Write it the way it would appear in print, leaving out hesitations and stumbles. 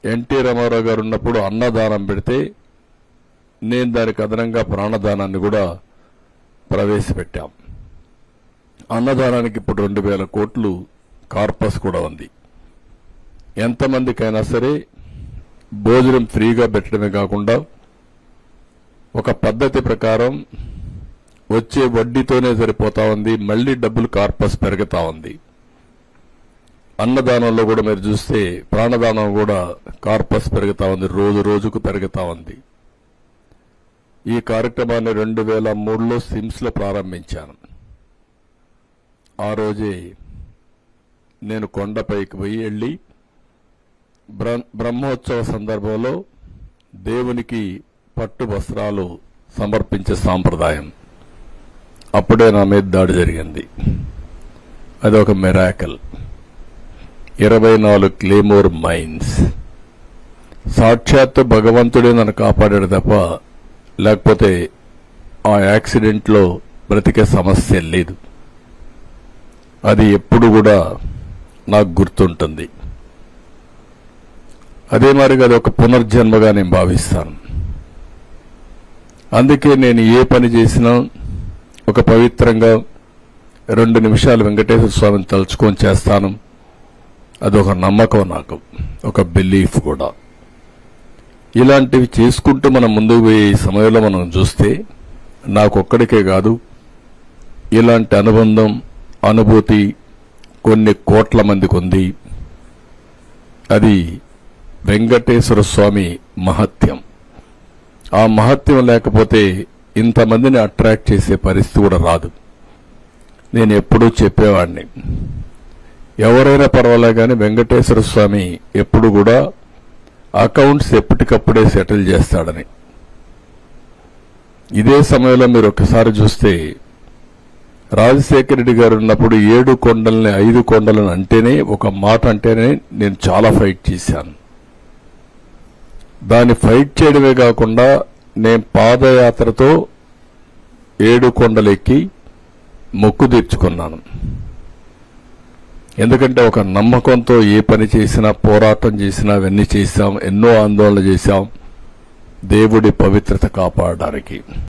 NT Ramarao గారు ఉన్నప్పుడు అన్నదానం పెడితే నేను దానికి అదనంగా ప్రాణదానాన్ని కూడా ప్రవేశపెట్టాం. అన్నదానానికి ఇప్పుడు 2,000 కోట్లు కార్పస్ కూడా ఉంది. ఎంతమందికైనా సరే భోజనం ఫ్రీగా పెట్టడమే కాకుండా ఒక పద్ధతి ప్రకారం వచ్చే వడ్డీతోనే సరిపోతా ఉంది. మళ్లీ డబ్బులు కార్పస్ పెరుగుతా ఉంది. అన్నదానంలో కూడా మీరు చూస్తే ప్రాణదానం కూడా కార్పస్ పెరుగుతా ఉంది, రోజు రోజుకు పెరుగుతా ఉంది. ఈ కార్యక్రమాన్ని 2003లో సిమ్స్లో ప్రారంభించాను. ఆ రోజే నేను కొండపైకి వెళ్ళి బ్రహ్మోత్సవ సందర్భంలో దేవునికి పట్టు వస్త్రాలు సమర్పించే సాంప్రదాయం అప్పుడే నా మీద దాడి జరిగింది. అదొక మిరాకిల్. 24 claymore mines. సాక్షాత్తు భగవంతుడే నన్ను కాపాడాడు తప్ప లేకపోతే ఆ యాక్సిడెంట్లో బ్రతికే సమస్య లేదు. అది ఎప్పుడు కూడా నాకు గుర్తుంటుంది. అదే మరిగా అది ఒక పునర్జన్మగా నేను భావిస్తాను. అందుకే నేను ఏ పని చేసినా ఒక పవిత్రంగా 2 నిమిషాలు వెంకటేశ్వర స్వామిని తలుచుకొని చేస్తాను. అదొక నమ్మకం, నాకు ఒక బిలీఫ్ కూడా. ఇలాంటివి చేసుకుంటూ మనం ముందుకు పోయే సమయంలో మనం చూస్తే నాకొక్కడికే కాదు, ఇలాంటి అనుబంధం అనుభూతి కొన్ని కోట్ల మందికి ఉంది. అది వెంకటేశ్వర స్వామి మహత్యం. ఆ మహత్యం లేకపోతే ఇంతమందిని అట్రాక్ట్ చేసే పరిస్థితి కూడా రాదు. నేను ఎప్పుడూ చెప్పేవాడిని, ఎవరైనా పర్వాలే కానీ వెంకటేశ్వర స్వామి ఎప్పుడు కూడా అకౌంట్స్ ఎప్పటికప్పుడే సెటిల్ చేస్తాడని. ఇదే సమయంలో మీరు ఒకసారి చూస్తే రాజశేఖర రెడ్డి గారు ఉన్నప్పుడు 7 కొండల్ని 5 కొండలను అంటేనే, ఒక మాట అంటేనే నేను చాలా ఫైట్ చేశాను. దాన్ని ఫైట్ చేయడమే కాకుండా నేను పాదయాత్రతో 7 కొండలెక్కి మొక్కు తీర్చుకున్నాను. ఎందుకంటే ఒక నమ్మకంతో ఏ పని చేసినా, పోరాటం చేసినా, అవన్నీ చేశాం. ఎన్నో ఆందోళనలు చేశాం దేవుడి పవిత్రత కాపాడడానికి.